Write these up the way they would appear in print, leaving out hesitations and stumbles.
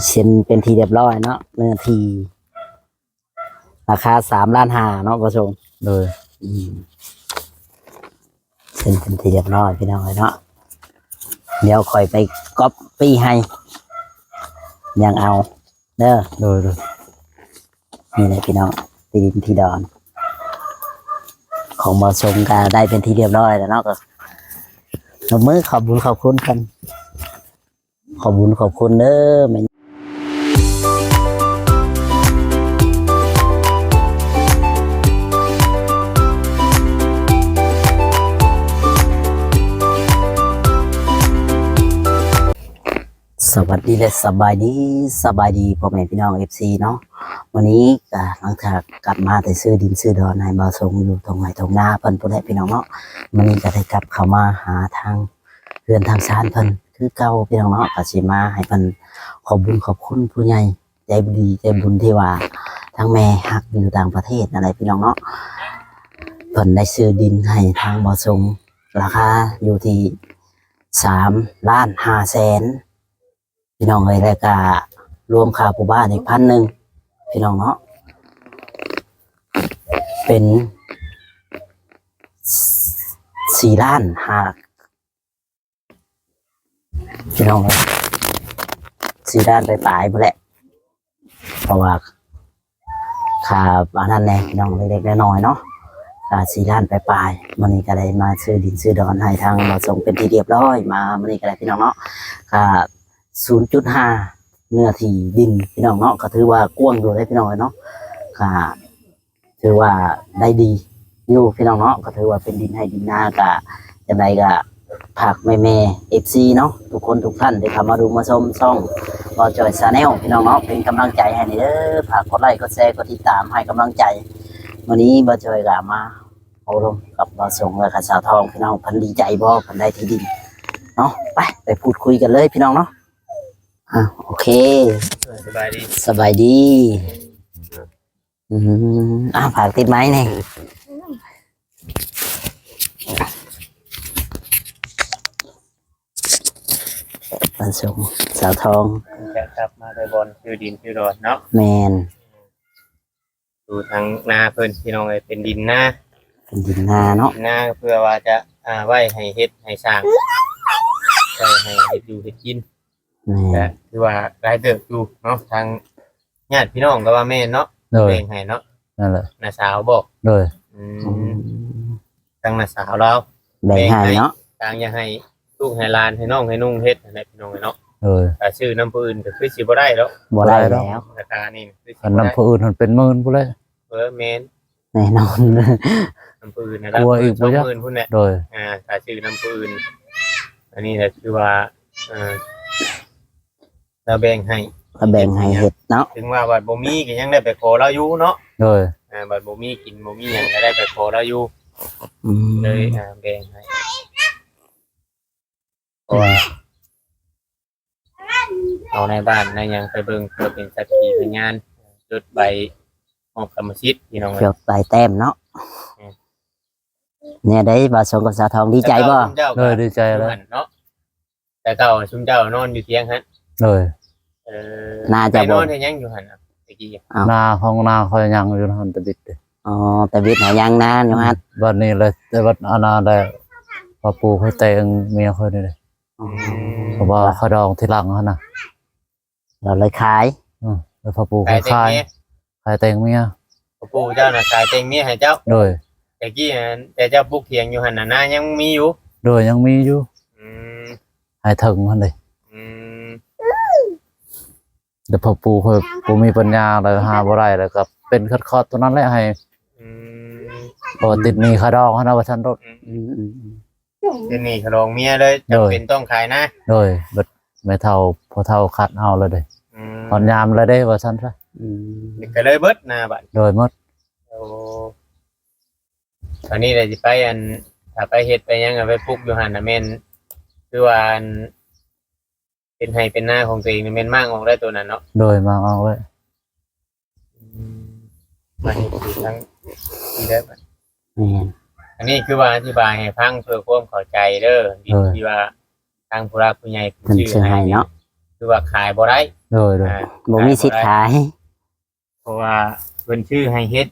เซ็นเป็นทีเรียบร้อยเนาะเนื้อที่ราคา3,500,000เนาะประชงโดยเซ็นเป็นทีเรียบร้อยพี่น้องเนาะเดี๋ยวคอยไปก๊อปปี้ให้ยังเอาเด้อโดยนี่เลยพี่น้องตีดินทีดอนของประชงก็ได้เป็นทีเรียบร้อยแล้วเนาะก็มือขอบคุณขอบคุณกันขอบคุณขอบคุณเด้อแม่สวัสดีและสบายดีพ่อแม่พี่น้องFCเนาะวันนี้ก็หลังจากกลับมาแต่ซื้อดินซื้อดอนให้บ่าวสงอยู่ตรงไหนตรงหน้าเพิ่นพุ่นแหละพี่น้องเนาะวันนี้ก็ได้กลับเข้ามาหาทางเรือนทางชานเพิ่นคือเก่าพี่น้องเนาะก็สิมาให้เพิ่นขอบคุญขอบคุณผู้ใหญ่ใจดีใจบุญที่ว่าทั้งแม่ฮักอยู่ต่างประเทศอะไรพี่น้องเนาะเพิ่นได้ซื้อดินให้ทางบ่าวสงราคาอยู่ที่3,500,000พี่น้องเลยแล้วก็รวมค่าผู้บ้านอีก1,000พี่น้องเนาะเป็น4,500,000พี่น้องเลย4,000,000ไปหมดแหละเพราะว่าค่าอันนั้นแน่พี่น้องเล็กๆน้อยๆเนาะค่า4,000,000ไปวันนี้ก็ได้มาซื้อดินซื้อดอนให้ทางเราส่งเป็นที่เรียบร้อยมาวันนี้ก็ได้พี่น้องเนาะค่า0.5 เนื้อที่ดินพี่น้องเนาะก็ถือว่ากว้างอยู่ได้พี่น้องเนาะก็ถือว่าได้ดีอยู่พี่น้องเนาะก็ถือว่าเป็นดินให้ดินนาก็อย่างไรก็ผักแม่FCเนาะทุกคนทุกท่านที่เข้ามาดูมาชมช่องบ่าวจอยชาแนลพี่น้องเนาะเป็นกำลังใจให้เด้อฝากกดไลค์กดแชร์กดติดตามให้กำลังใจวันนี้บ่าวจอยก็มาเอาลงกับบ่าวสงและกับสาวทองพี่น้องเพิ่นดีใจบ่เพิ่นได้ที่ดินเนาะไปพูดคุยกันเลยพี่น้องเนาะโอเคสบายดีฝากติดไม้เนี่ยปันสงสาวทองจะกลับมาไปบอลคือดินคือดอนเนาะแมนดูทางนาเพิ่นพี่น้องเลยเป็นดินนาเป็นดินนาเนาะนาเพื่อว่าจะไว้ให้เฮ็ดให้สร้างใช่ให้เฮ็ดอยู่เฮ็ดกินแต่คือว่ารายเติบอยู่เนาะทางญาติพี่น้องก็ว่าแม่เนาะแบ่งให้เนาะนั่นแหละน้าสาวบอกโดยทางน้าสาวเราแบ่งให้เนาะทางยังให้ลูกให้หลานให้น้องให้นุ่งเฮ็ดให้พี่น้องเนาะแต่ชื่อน้ำปืนก็คือสิบ่ได้แล้วบ่ได้แล้วราคานี่คือน้ำปืนมันเป็นหมื่นพุ่นเลยแม่นแน่นอนน้ำปืนนะครับ20,000พุ่นแหละโดยถ้าชื่อน้ำปืนอันนี้แหละคือว่าเราแบ่งให้เฮ็ดเนาะถึงว่าบัดบ่มีก็ยังได้ไปขอเราอยู่เนาะโดยบัดบ่มีกินบ่มีหยังก็ได้ไปขอเราอยู่เลยแบ่งให้เพราะว่าเอาในบ้านในยังไปเบิ่งเพื่อเป็นสักขีพยานจดใบมอบกรรมสิทธิ์พี่น้องจดใบแต้มเนาะเนี่ยได้บ่าวสงกับสาวทองดีใจบ่ดีใจแล้วเนาะแต่เก่าชุมเจ้านอนอยู่เตียงฮะน่าจะนอนยังอยู่หั่นน่ะตะกี้นาของนาคอยยังอยู่หั่นตะบิดแต่บิดหายังนานอยู่ฮะบัดนี้เลยแต่บัดอนาได้พอปู่ค่อยแต่งเมียค่อยนี่เลยเพราะว่าเขาดองที่หลังหั่นน่ะเราเลยขายแล้วพอปู่ขายแต่งเมียพอปู่เจ้าน่ะขายแต่งเมียให้เจ้าโดยตะกี้แต่เจ้าปลูกเถียงอยู่หั่นน่ะนายังมีอยู่โดยยังมีอยู่ให้ถึงหั่นเลยเดี๋ยวพอปู่ค่อยปู่มีปัญญาเลยหาบ่ได้แล้วก็เป็นคอดตัวนั้นแหละให้ติดหนี้ค่าดองหั่นน่ะว่าซั่นรถเป็นหนี้ค่าดองเมียเลยจำเป็นต้องขายนะโดยเบิดไม่เท่าพอเท่าคัดเอาเลยเด้ตอนยามเลยได้ว่าซั่นซะก็เลยเบิดนะบัดโดยหมดตอนนี้ได้สิไปถ้าไปเฮ็ดไปยังไปปลูกอยู่หั่นน่ะแม่นคือว่าเป็นให้เป็นหน้าของตัวเองแม่นมากออกได้ตัวนั้นเนาะโดยมาเอาไว้มาเฮ็ดอยู่ทั้งที่ได้บัดอันนี้คือว่าอธิบายให้ฟังเพื่อความเข้าใจเด้อที่ว่าทางผู้รักผู้ใหญ่ชื่อให้เนาะคื คือว่าขายบ่ได้ โดย อ่า บ่มีสิทธิ์ขาย เพราะว่าเพิ่นชื่อให้เฮ็ด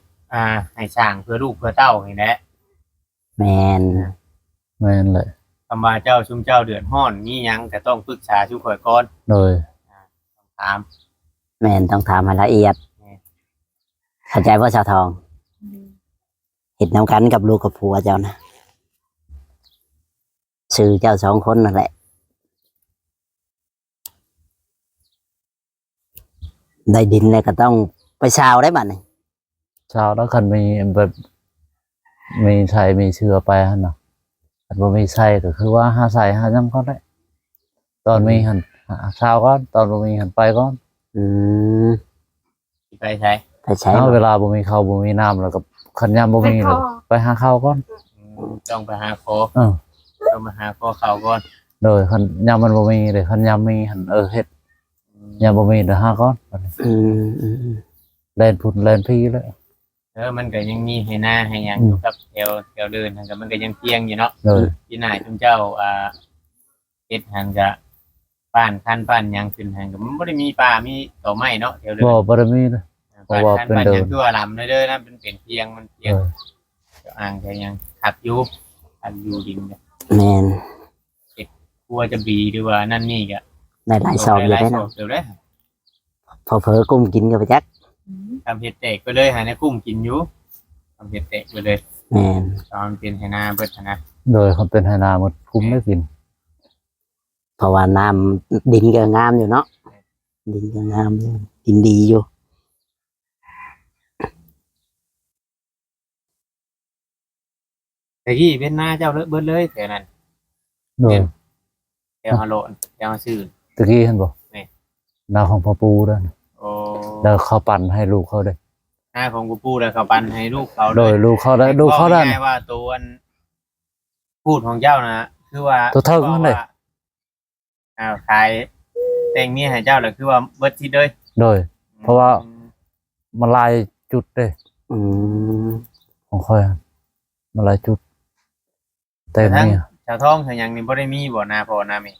ให้สร้างเพื่อลูกเพื่อเต้านี่แหละ แมน แม่นเลย คำว่าเจ้าชุมเจ้าเดือดร้อนมีหยังก็ต้องปรึกษาชุมข่อยก่อน โดย ถาม แมนต้องถามให้ละเอียดเข้าใจว่าชาวทองเห็ดน้ำกันกับลูกกับผัวเจ้านะชื่อเจ้า2 คนนั่นแหละได้ดินเลยก็ต้องไปชาวได้บัดนี่ ชาวแล้วคันมีแบบมีใช้มีเชื้อไปหั่นน่ะอันบ่มีใช้ก็คือว่าหาใส่หายังก็ได้ตอนมีหั่นชาวก่อนตอนบ่มีหั่นไปก่อน อืม สิไปใช้ ไปใช้ เอา บ่ เวลาบ่มีข้าวบ่มีน้ำแล้วก็คันยามบ่มีแล้วไปหาข้าวก่อน ต้องไปหาขอ เออ ต้องมาหาขอเขาก่อน โดยคันยามมันบ่มีเลยคันยามมีหั่นเฮ็ดยามบ่มีเดี๋ยวหาก่อน อืมอืม เล่นพุ่นเล่นพี่เลย มันก็ยังมีให้หน้าให้หยังอยู่กับแถวเดินนั่นก็มันก็ยังเพียงอยู่เนาะ โดย ที่นายชุมเจ้าเฮ็ดหันก็บ้านคันบ้านหยังขึ้นหันก็มันบ่ได้มีป่ามีต้นไม้เนาะแถวเดิน บ่ได้มีเลย เพราะว่า คัน เป็น บ้าน เดิ หยั น งคือว่าลำเด้อๆนะเป็นเพียงมันเพียง อ่างแค่ยังขัดอยู่ดินเนี่ย แมน กลัวจะบีหรือว่านั่นนี่ก็ ได้หลายสอบอยู่ได้ หลา เนาะ สอบเดี๋ยวได้ พอเผลอกุ้มกินก็ไปจัก ทำเห็ดแตกไปเลยหาในกุ้งกินอยู่ทำเห็ดแตกไปเลย แมน ตอนเป็นให้หน้าเบิดนะ โดยเขาเป็นไหนาหมดคุ้มได้กิน เพราะว่าน้ำดินก็งามอยู่เนาะดินก็งามอยู่ดินดีอยู่ แต่ที่เป็นหน้าเจ้าเบิดเลยแถวนั้น โดย แถวฮาโลนแถวซื่อ ตะกี้เห็นบ่ นี่ นาของพ่อปูด้วยนะ โอ้ แล้วเขาปั่นให้ลูกเขาได้ หน้าของกูปูแล้วเขาปันให้ลูกเขา โดยลูกเขาได้ลูกเขาได้ ง่ายๆว่าตัวอันพูดของเจ้านะคือว่า ตัวเทิงนั่นเลย ขายแต่งนี้ให้เจ้าเลยคือว่าเบิดที่เลย โดย เพราะว่า มันลายจุดเลย อืม ของค่อยอะมันลายจุดแต่ แต่ทั้ง เนี่ย ชาวท้องชาวหยังนี่บ่ได้มีบ่นาพอนาแม่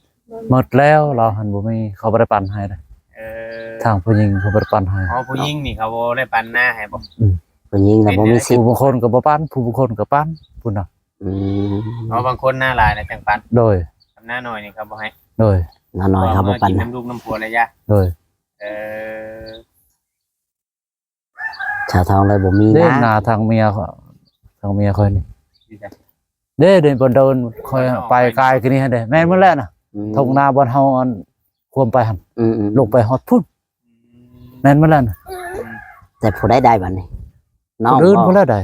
หมดแล้วเราหันบ่มีเขาบ่ได้ปั่นให้เลย เออ ทางผู้หญิงเขาบ่ได้ปั่นให้ อ๋อผู้หญิงนี่เขาบ่ได้ปันหน้าให้บ่ ผู้หญิงน่ะบ่มีสิท ผู้ ธิ์ บางคนก็บ่ปั่นผู้บางคนก็ปั่นพุ่นน่ะ อืม เพราะบางคนหน้าหลายนะจังปัน โดย ทำหน้าหน่อยนี่ครับบ่ให้ โดย น้อยๆครับบ่ปัน กิน นะ น้ำลูกน้ำผัวเลยยะ โดย เออ ชาวทองเลยบ่มี เด้ นะ นาทางเมียเขาทางเมียค่อยนี่ ดีจ้ะ เด้เดินบนเดินค่อยไปไกลคือนี่ให้ได้แม่นมื้อแล้วน่ะ ทงนาบนเฮาอันควมไปหัน อืม ลงไปฮอดพุ่นแม่นมาแล้วนะ แต่ผู้ได้บัดนี้น้อง คนอื่น บ่ พุ่นแล้วได้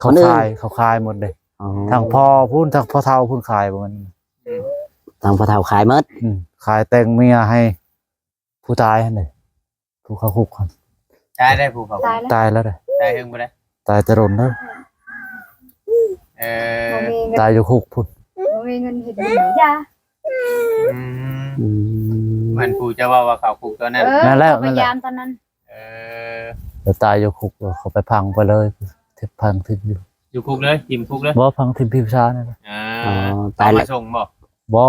คนอื่น เขาคายหมดเลย อ๋อ ทางพ่อพุ่นทางพ่อเฒ่าพุ่นคายบ่มัน ทางพ่อเฒ่าขายหมด คายแต่งเมียให้ ผู้ตายหั่นน่ะผู้เขาคุกหั่น ใช้ได้ผู้เขา ตายแล้วเด้ ได้ถึงบ่ได้ ตายแต่รนแล้ว เออ บ่มีเงิน ตายอยู่คุกพุ่น บ่มีเงินเฮ็ดหยังจ้า อืม อืม มันผู้จะว่าเขาคุกตัวนั้น นั่นแหละ พยายามตอนนั้น เออ แล้วตายอยู่คุกเขาไปพังไปเลยทิพพังทิพอยู่ อยู่คุกเลยทีมคุกเลย บ่พังทิพพิพชานี่ล่ะ อ่า อ๋อ ตา ตาย ย มา แล้ว ส่งบ่ บ่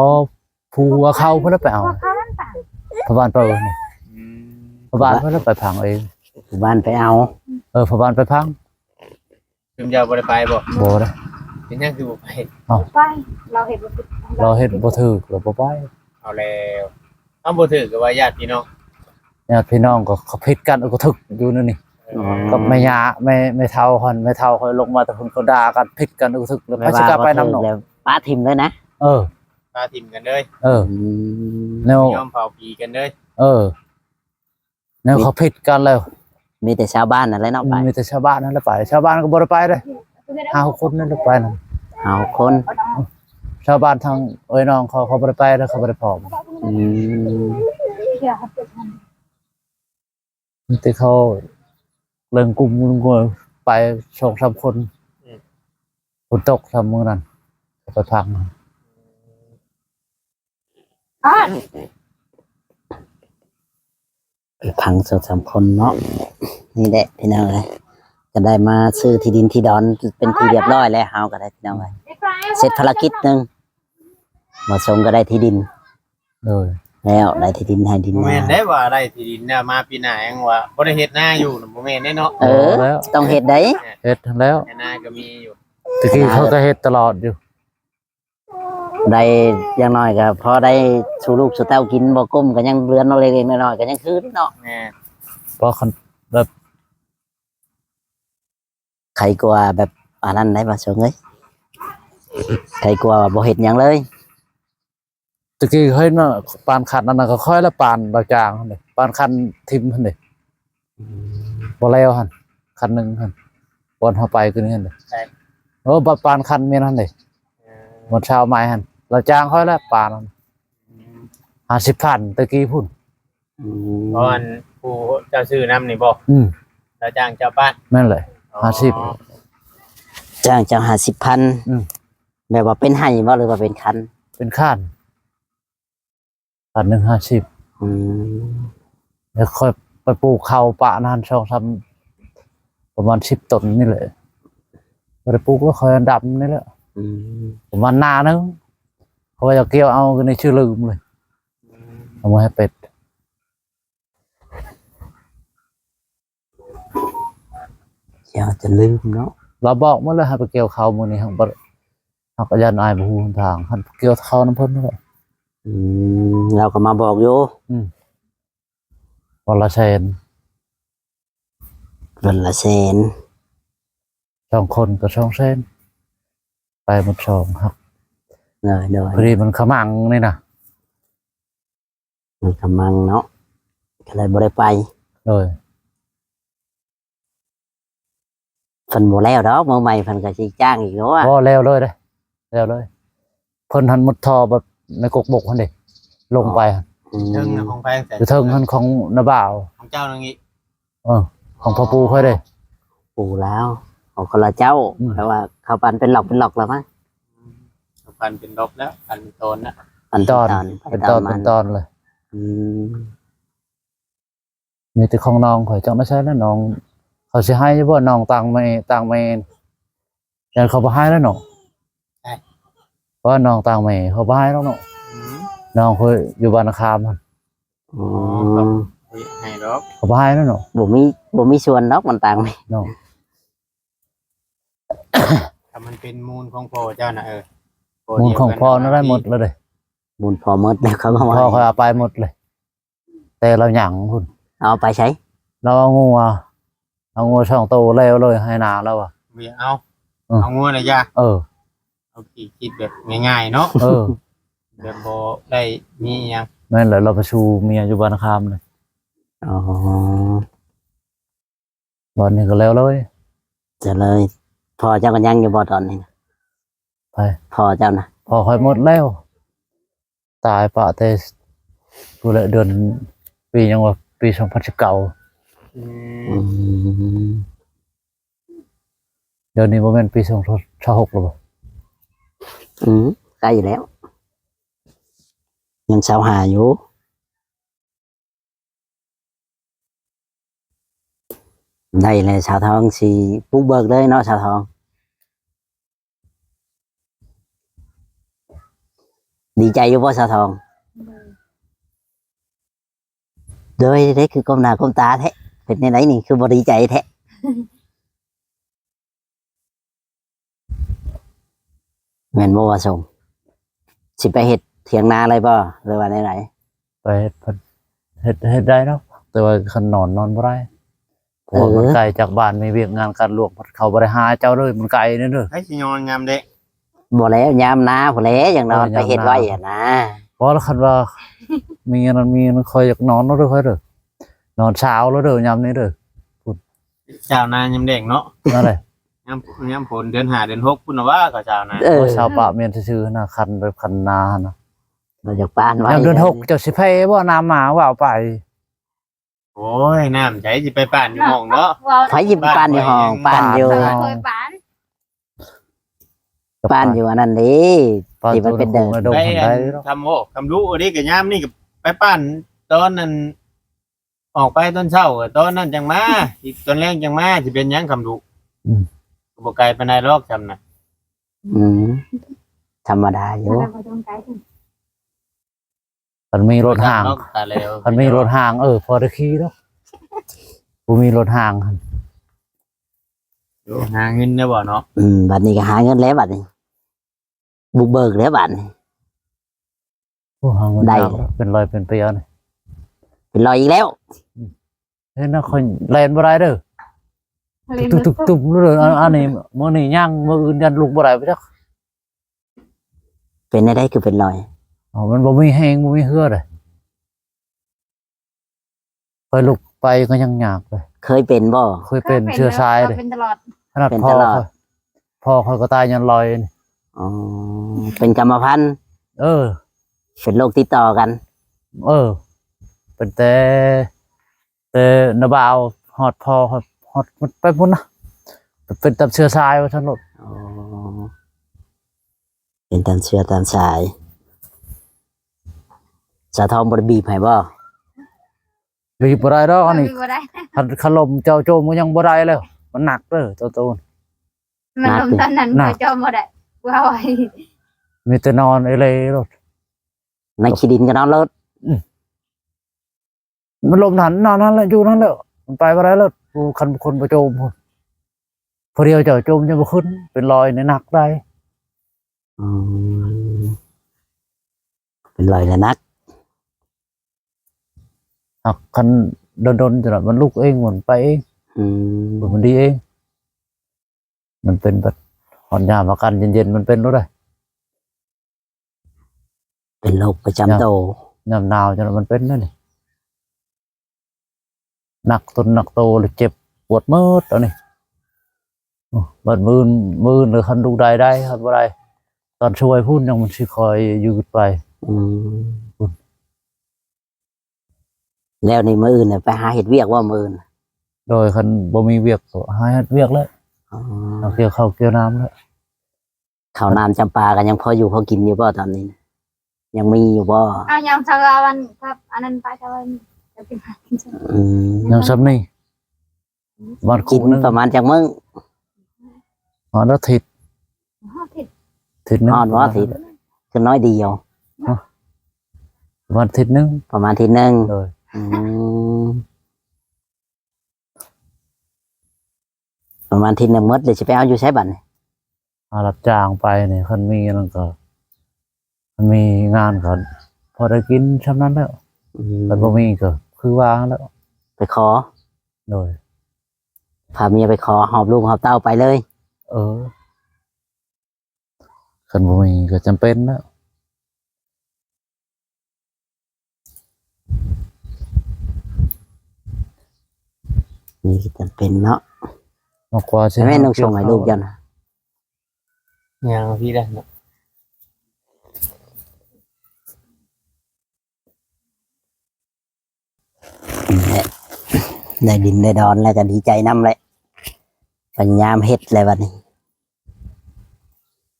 ผู้ว่าเข้าเพิ่นแล้วไปเอา ว่าเขามันต่าง พระบานเปิดนี่ อืม พระบานเพิ่นแล้วไปพังเอง ผู้บ้านไปเอา พระบานไปพัง ชุมเจ้าบ่ได้ไปบ่ บ่ได้ เป็นหยังคือบ่ไป ไปเราเฮ็ดบ่ผิด เราเฮ็ดบ่ถูกเราบ่ไป เอาแล้วเอาบ่ถือก็ว่าญาติพี่น้อง ญาติพี่น้องก็เขาผิดกันก็ทึกอยู่นั่นนี่ อ๋อ กับแม่ย่าไม่เท่าคนไม่เท่าคอยลงมาแต่คนเขาด่ากันผิดกันก็ทึกแล้วไปสิกลับไปนำหนอง แล้วป้าทิมเลยนะ เออ ตาทิมกันเลย เออ อืม แนวย อมเผาผีกันเลย เออแนวเขาผิดกันแล้ว มีแต่ชาวบ้านนั่นแหละเนาะไป มีแต่ชาวบ้านนั่นแหละไปชาวบ้านก็บ่ได้ไปเลย5 คนนั่นแหละไปนั่น เอาคน ชาวบ้านทางเอ้ยน้องเขาบ่ได้ไปแล้วเขาบ่ได้พร้อม อืม เดี๋ยวเขาจะทำ มีแต่เขาเรื่องกลุ่มงวยไป2-3 คนฝนตกทำมื้อนั้นก็ไปพัง พังสดสามคนเนาะนี่แหละพี่น้องเลยจะได้มาซื้อที่ดินที่ดอนเป็นที่เรียบร้อยแล้วเฮาก็ได้พี่น้องเลยเสร็จภารกิจหนึงหมดสมก็ได้ที่ดิน เลย แล้วได้ที่ดินให้ดิน บ่ นา แม่นได้ว่าได้ที่ดินน่ะมาปีหน้ายังว่าบ่ได้เฮ็ดนาอยู่น่ะบ่แม่นแน่เนาะ เออ แล้ว ต้องเฮ็ดได้ เฮ็ดแล้ว แต่นาก็มีอยู่ ตะกี้เขาก็เฮ็ดตลอดอยู่ ได้อย่างน้อยก็พอได้สู่ลูกสู่เต้ากินบ่ก้มก็ยังเรือนเล็กๆน้อยๆก็ยังคือเนาะ แม่น เพราะคัน ใครกลัวแบบอันนั้นได้บ่สงเอ้ยใครกลัวว่าบ่เฮ็ดหยังเลย ตะกี้เฮ้ยน่ะปานคันนั่นน่ะก็ค่อยละปานดอกจางหั่นนี่ปานคันทิมหั่นนี่บ่แล้วหั่นคันหนึงหั่นบอนเฮาไปคือนี่หั่นนี่โอ้ปานคันแม่นหั่นนี่ เออ หมดชาวไม้หั่นเราจ้างค่อยละปานนั้น50,000ตะกี้พุ่น อื เพราะอันผู้เจ้าชื่อนำนี่บ่ อืม แล้วจ้างเจ้าบ้าน นั่นแหละ อ๋อ จ้างจัง อืม 50,000แบบว่าเป็นให้บ่หรือว่าเป็นคัน เป็นข้านคันหนึง50 อืม แล้วค่อยไปปลูกข้าวปะนานประมาณ10ต้นนี่แหละบ่ได้ปลูกแล้วค่อยดำนี่แหละ อืม ประมาณหน้านึงเขาก็จะเกี่ยวเอากันในชื่อลืมเลยเอามาให้เป็ด เดี๋ยวจะลืมเนาะ เราบอกมาเลยให้ไปเกี่ยวเขามื้อนี้หักบ่หักก็ยันอายบ่ฮู้ทางหันเกี่ยวเขาน้ำเพิ่นนั่นแหละ อืมเราก็มาบอกอยู่ วันละแสน เพิ่นละแสน 2คนก็2แสนไปหมด2ครับ เลย พอดีมันขมังนี่นะ มันกำลังเนาะก็เลยบ่ได้ไป เลย เพิ่นบ่แล้วดอกมื้อใหม่เพิ่นก็สิจ้างอีกเนาะ บ่แล้วเลยเด้แล้วเลยเพิ่นหันหมดทอแบบในกกบกหั่นเด้ลงไปหั่น อืม เทิงน่ะของแพงแต่ อยู่เทิงหันของนาบ่าว ของเจ้านั่นอีก ของพ่อปู่ค่อยเด้ ปู่แล้วของคนละเจ้า อืม แต่ว่าเขาปันเป็นหลอกแล้วมั้ง พันเป็นดอกแล้วพันเป็นโตนนะ ปัน ตอน ไป เป็นตอน มั เป็นตอนเลย อืม มีแต่ของน้องข่อยจังไม่ใช่แล้วน้อง เขาสิให้บ่น้องตังไม่ยันเขาบ่ให้แล้วเนาะเพราะว่าน้องตังไม่เขาบ่ให้แล้วเนาะ อืม น้องเคยอยู่บ้านนาคามหั่น อื ครับ ม ให้ดอก เขาบ่ให้แล้วเนาะ บ่มีส่วนดอกมันต่างไหม เนาะ ถ้ามันเป็นมูลของพ่อเจ้าน่ะโ มูลของพ่อนั่นได้หมดเลยเด้ บุญพอหมดแล้วเขามา พ่อเขาเอาไปหมดเลย แต่เราหยังพุ่น เอาไปใช้ เราเอางัวช่องโตแล้วเลยให้นาแล้วอ่ะ เวียเอา อืม เอางัวน่ะย่า เออ เอาคิดแบบง่ายๆเนาะ เออ แบบบ่ได้มีหยัง แม่นเลยเราไปชูเมียอยู่บ้านนาคามเลย อ๋อ วันนี้ก็แล้วเลย จะเลยพอเจ้ากันยังอยู่บ่ตอนนี้นะ ไป พอเจ้านะ พอค่อยหมดแล้ว ตายปะแต่กูเลยเดือนปียังว่าปี2019 อื อื ม ม เดี๋ยวนี้บ่แม่นปี2026แล้วบ่ อืมใกล้แล้ว ยังสาวหาอยู่ได้เลยสาวทองสิปุกเบิกเลยเนาะสาวทอง ดีใจอยู่บ่สาวทองโดยได้คือก้มหน้าก้มตาแท้เป็นในไหนนี่คือบ่ดีใจแท้แม่นบ่ว่าส่งสิไปเฮ็ดเถียงนาอะไรบ่หรือว่าไหน ไปเฮ็ดเพิ่นเฮ็ดได้เนาะแต่ว่าคันนอนบ่ได้เพราะว่ามันไกลจากบ้านมีเวียกงานการลวกเขาบ่ได้หาเจ้าเลยมันไกลนี่เด้อ ให้สิยอนยามเด็ก บ่แล้วยามนาพุ่นแหล้วอย่างนอนไปเฮ็ดไว้อะนะ เพราะคันว่ามีอันนั้นมีมันคอยอยากนอนแล้วเด้อค่อยเด้อนอนเช้าแล้วเด้อยามนี้เด้อ เจ้านายามเด็กเนาะ นั่นแหละ ยามฝนเดือน5เดือน6พุ่นน่ะว่าก็เจ้านา เออ เพราะชาวปะเมียนซื่อๆนะคันแบบคันนานะ เราจากบ้านไว้ ยามเดือน6เจ้าสิไปบ่น้ำหมาว่าเอาไป โอ้ยน้ำใจสิไปป่านอยู่หม้องเนาะ ไผหยิบปานอยู่ห้องปานอยู่ เคยปาน ปานอยู่อันนั้นดิ ปาน ที่มันเป็นเดิม ตัวดง ไป ได้เนาะ ทำโอ้คำรู้อันนี้ก็ยามนี่ก็ไปป่านตอนนั้นออกไปตอนเช้าก็ตอนนั้นจังมาอีกตอนแรกจังมาสิเป็นหยังคำรู้ก็บ่ไกลปานใดหรอกจำน่ะ อืมธรรมดาอยู่ เราก็ต้องไกลถึง มันมีรถห่าง ตาแล้ว มันมีรถห่างพอได้ขี่แล้วบ่มีรถห่างหั่น หาเงินได้บ่เนาะ บัดนี้ก็หาเงินแล้วบัดนี้บุกเบิกแล้วบัดนี้ โอ้ห่างมัน ได้ ยากแล้วเป็นรอยเป็นเปียนี่ เป็นรอยอีกแล้ว เฮ้ยนะคนแล่นบ่ได้เด้อ เล่น ตุ๊บเลยอันนี้มื้อนี้ย่างมื้ออื่นยันลุกบ่ได้ไปจัก เป็นได้คือเป็นรอย อ๋อมันบ่มีแฮงบ่มีเหือเลยไปลุกไปก็ยังยากเลย เคยเป็นบ่ เคยเป็นเชื้อชายเลย เป็นตลอด ขนาด เป็น พ่อ ตลอด พ่อเขาก็ตายยันลอยนี่ อ๋อเป็นกรรมพันธุ์ เออ เป็นโรคติดต่อกัน เป็นแต่นาบ่าวฮอดพ่อฮอดมันไปพุ่นนะเป็นตับเชื้อชายว่าซั่นโลด อ๋อเป็นตามเชื้อตามสายสาทองบริบีบให้บ่ บีบบ่ได้ดอกอันนี้ บ่ได้ คันลมเจ้าโจมก็ยังบ่ได้แล้วมันหนักเด้อเจ้าตูน มันลมตอนนั้น หนั บ่ ก จอมบ่ได้ว่าไว้ มีแต่นอนไอ้เลยโลด ในขี้ดินก็นอนรถ มันลมหันนอนนั่นแหละอยู่นั่นแหละมันไปบ่ได้แล้วคันคนบ่โจมพุ่นพอเดียวเจ้าโจมจะบ่ขึ้นเป็นรอยในหนักได้ อืมเป็นรอยแล้วนัก หักคันโดนๆจะมันลุกเองมันไปเอง อืม มันดีเอง มันเป็นแบบหอนยามอาการเย็นๆมันเป็นรู้ได้ เป็นโรคประจำตัวย ามหนาวจะมันเป็นนั่นนี่หนักโตเลยเจ็บปวดมืดตอนนี้บัดมือหรือคันดูได้ครับว่าได้ตอนช่วยพูดยังมันสิคอยยืดไป อืมแล้วในมืออื่นเนี่ยไปหาเห็ดเวียกว่ามืออื่น โดยคันบ่มีเวียกก็หายเวียกแล้ว อ๋อ เอาเกี่ยวข้าวเกี่ยวน้ำแล้ว ข้าวน้ำจำปากันยังพออยู่พอกินอยู่บ่ตอนนี้นะยังมีอยู่บ่ เอายังสักวันครับอันนั้นไปแต่วันจะเป็น อืม ยังซ้ำนี่วัน กิ คู่ น นึง ประมาณจากมึง วันอาทิตย์ ผิด อาทิตย์นึง นอนว่าสิคือน้อยเดียว วันอาทิตย์นึง ประมาณทีหนึง โดย อืมประมาณทีหนึงหมดเลยจะไปเอาอยู่ใช้บัตร หารับจ้างไปเนี่ยคันมีนั่นก็มันมีงานก็พอได้กินช่ำนั้นแล้วแต่บ่มีก็คือวางแล้ว ไปขอ โดย พาเมียไปขอหอบลูกหอบเต้าไปเลย คันบ่มีก็จำเป็นแล้ว นี่จำเป็นเนาะ มากกว่าสิ แม่น้องชงให้ลูกยัน ยังพี่ได้เนาะ ได้ดินได้ดอนแล้วก็ดีใจน้ำเลยปัญญามเฮ็ดเลยวันนี้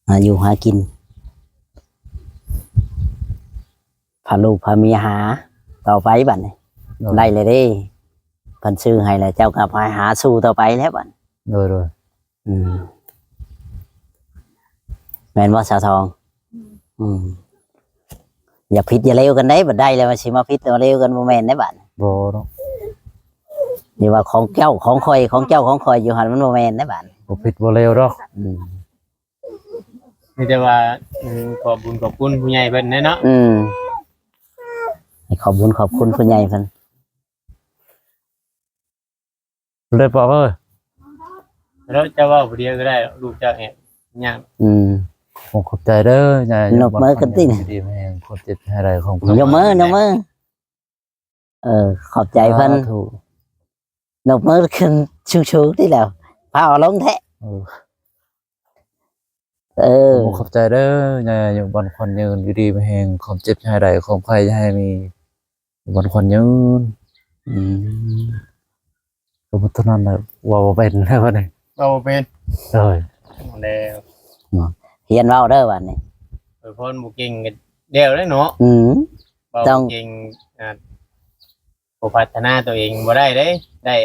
มาอยู่หากินพาลูกพาเมียหา ต่อไปบัดนี้ได้เลยเด้เพันซื้อให้แล้วเจ้ากับพาหาสู้ต่อไปแล้วบัด โดย อืมแม่นว่าสาวทอง อืมอย่าผิดอย่าเลวกันได้บัดได้แล้วมาสิมาผิดมาเลวกันโมแมนได้บัด บ่เนาะ นี่ว่าของเจ้าของคอยของเจ้าของคอยอยู่หันมันโมแมนได้บัด บ่ผิดบ่เลวดอก อืม มีแต่ว่าขอบคุญขอบคุณผู้ใหญ่เพิ่นเนาะ อืมให้ขอบคุณผู้ใหญ่เพิ่น เลยบอกเอ้ย แล้วจะว่าผู้เดียวก็ได้ลูกเจ้าแอบย่าง อืม ผมขอบใจเด้ออย่าน บมือกันติ ดีแม่งคนจิตให้ได้ของ ยกมือยกมือขอบใจเพิ่น ถูก นบมือขึ้นชูที่แล้วพาเอาลงแท้ผมขอบใจเด้ออย่าอยู่บนคนยืนอยู่ดีไม่แหงความเจ็บให้ได้ความใครให้มีบนคนยืน อืม ก็บ่เท่านั้นแหละว่าบ่เป็นแล้วบัดนี้ เอาเป็น เอ้ย แล้ว เฮียนเว้าเด้อบัดนี้ เพิ่นบ่เก่งก็เดียวได้เนาะ อืม บ่ ต้อง เก่งบ่พัฒนาตัวเองบ่ได้เด้ได้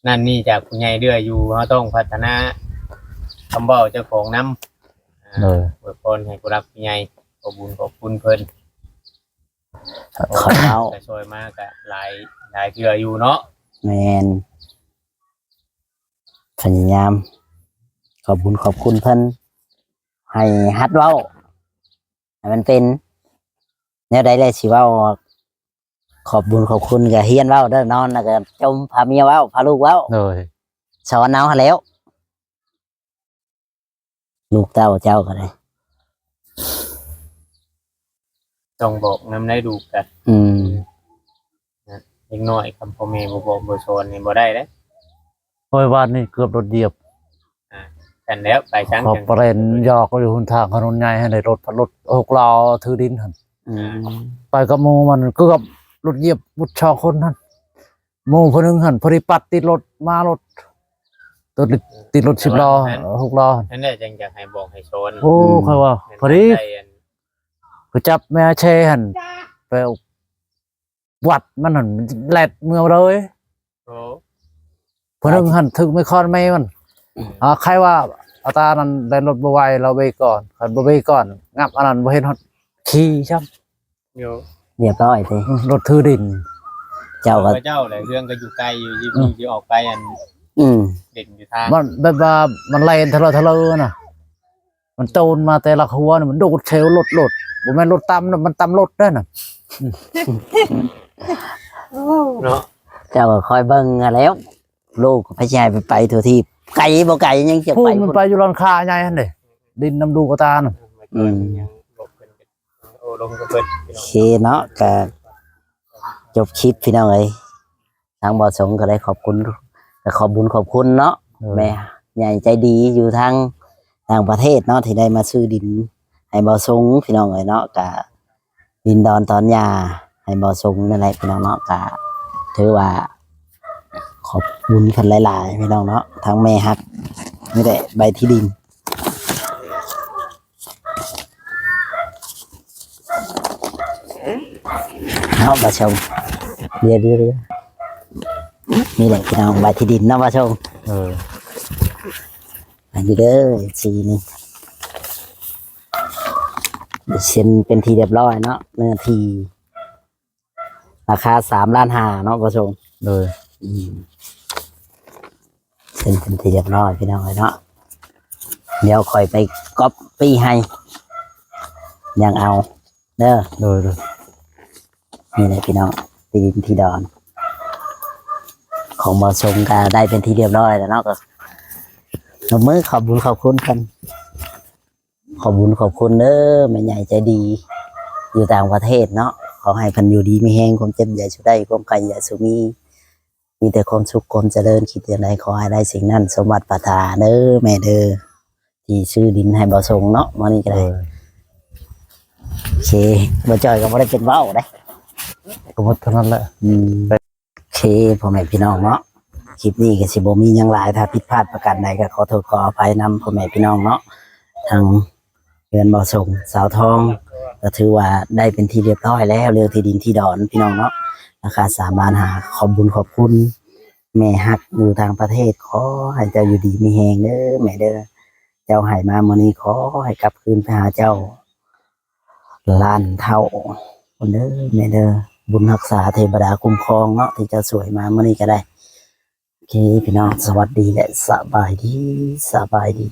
นั่นนี่จากผู้ใหญ่เรื่อยอยู่เฮาต้องพัฒนาคำเว้าเจ้าของนำ เลย อวยพรให้ผู้รักผู้ใหญ่ขอบคุญขอบคุณเพิ่น ขอเอา แต่ช่วยมากอะหลายเทื่ออยู่เนาะ แมนพยายามขอบคุณเพิ่นให้ฮัดเว้าให้มันเป็นแนวใดได้สิเว้าขอบคุณก็เฮียนเว้าเด้อนอนแล้วก็จมพาเมียเว้าพาลูกเว้า เลย สอนเอาหาแล้ว ลูกเต้าเจ้าก็ได้ ต้องบอกนำได้ดูกัน อืม เล็กน้อยคำพ่อแม่บ่บอกบ่สอนนี่บ่ได้เด้ โอ้ยวันนี้เกือบรถเหยียบ กันแล้วไปช้าง ขอ จัง ประเด็นยอกก็อยู่หนทางถนนใหญ่ให้ได้รถ6ล้อถือดินหั่น อืม ไปกับหมู่มันเกือบรถเหยียบบุดชอคนหั่นหมู่คนนึงหั่นพอดีปัดติดรถมารถติดรถ10ล้อ6ล้อ นั่นแหละจังอยากให้บอกให้สอน โอ้ค่อยว่าพอดี ได้อัน ก็จับแม่เชหันไปเอาวัดมันหันแหลดเมืองเลย โอ้ เพนนึงหันถึงไม่คอนไม่มันใครว่าอาตานั้นแลนรถบวไหวเราไปก่อนขันบวไปก่อนงับอันนั้นบ่เห็นฮอดขี่ช่ โย เรียบร้อยที ำรถถือดิน เจ้าก็ พระเจ้าแหละเรื่องก็อยู่ไกลอยู่ที่ออกไปอัน อืม เด่นอยู่ทาง มันแบบว่ามันไล่ทะเลน่ะ มันโจรมาแต่ละหัวน่ะมันโดดเชลรถบ่แม่นรถตำน่ะมันตำรถได้น่ะ เนาะ เจ้าก็คอยเบิ่งอะแล้ว ลูกพระชายไปทั่วที่ไก่บ่ไก่ยังจะ พู ไป ดมันไปอยู่ร้านค้าใหญ่หั่นเด้ดินน้ำดูกระตาน่ะ ยังบอกเพิ่นกันโอ้ลงกับเพิ่นพี่ โอ น้อง เคเนาะก็จบคลิปพี่น้องเอ้ยทางบ่อสงก็ได้ขอบคุณก็ขอบคุณเนาะแม่ใหญ่ใจดีอยู่ทางต่างประเทศเนาะที่ได้มาซื้อดิน ให้บ่อสงพี่น้องเอ้ยเนาะก็ดินดอนตอนยาให้บ่อสงนั่นแหละพี่น้องเนาะก็ถือว่า ขอบคุณกันหลายๆพี่น้องเนาะทั้งแม่ฮักไม่ได้ใบที่ดินเอาบาชมเรียนี่แหละพี่น้องใบที่ดินเนาะบาชม อันนี้เด้อสีนี่เดี๋ยวเซ็นเป็นทีเรียบร้อยเนาะเนื้อทีราคา3.5 ล้านเนาะบาชม เลย เซ็นเป็นที่เรียบร้อยพี่น้องเลยเนาะเดี๋ยวคอยไปก๊อปปี้ให้ยังเอาเด้อ เลย นี่เลยพี่น้องตีดินที่ดอน ของบอสงก็ได้เป็นที่เรียบร้อยแล้วเนาะก็นมือขอบคุณกันขอบคุณเด้อแม่ใหญ่ใจดี อยู่ต่างประเทศเนาะขอให้เพันอยู่ดีมีแห้งความเจ็บใหญ่สุดได้ความไกลใหญ่สุดมีแต่ความสุขความเจริญคิดอย่างไรขอให้ได้สิ่งนั้นสมบัติปรารถนาเด้อแม่เด้อที่ซื้อดินให้บ่ส่งเนาะมื้อนี้ก็ได้โอเคบ่จอยก็บ่ได้เป็นเว้าได้ ก็หมดเท่านั้นแหละ โอเคพ่อแม่พี่น้องเนาะคลิปนี้ก็สิบ่มีหยังหลายถ้าผิดพลาดประการใดก็ขอโทษขออภัยนำพ่อแม่พี่น้องเนาะทางเรือนบ่ส่งสาวทองก็ถือว่าได้เป็นที่เรียบร้อยแล้วเรื่องที่ดินที่ดอนพี่น้องเนาะราคา3 ล้านขอบคุณแม่ฮักอยู่ทางประเทศขอให้เจ้าอยู่ดีมีแฮงเด้อแม่เด้อเจ้าให้มามื้อนี้ขอให้กลับคืนไปหาเจ้าล้านเท่าคนเด้อแม่เด้อบุญรักษาเทวดาคุ้มครองเนาะที่เจะสวยมามื้อนี้ก็ได้โอเคพี่น้องสวัสดีและสบายดี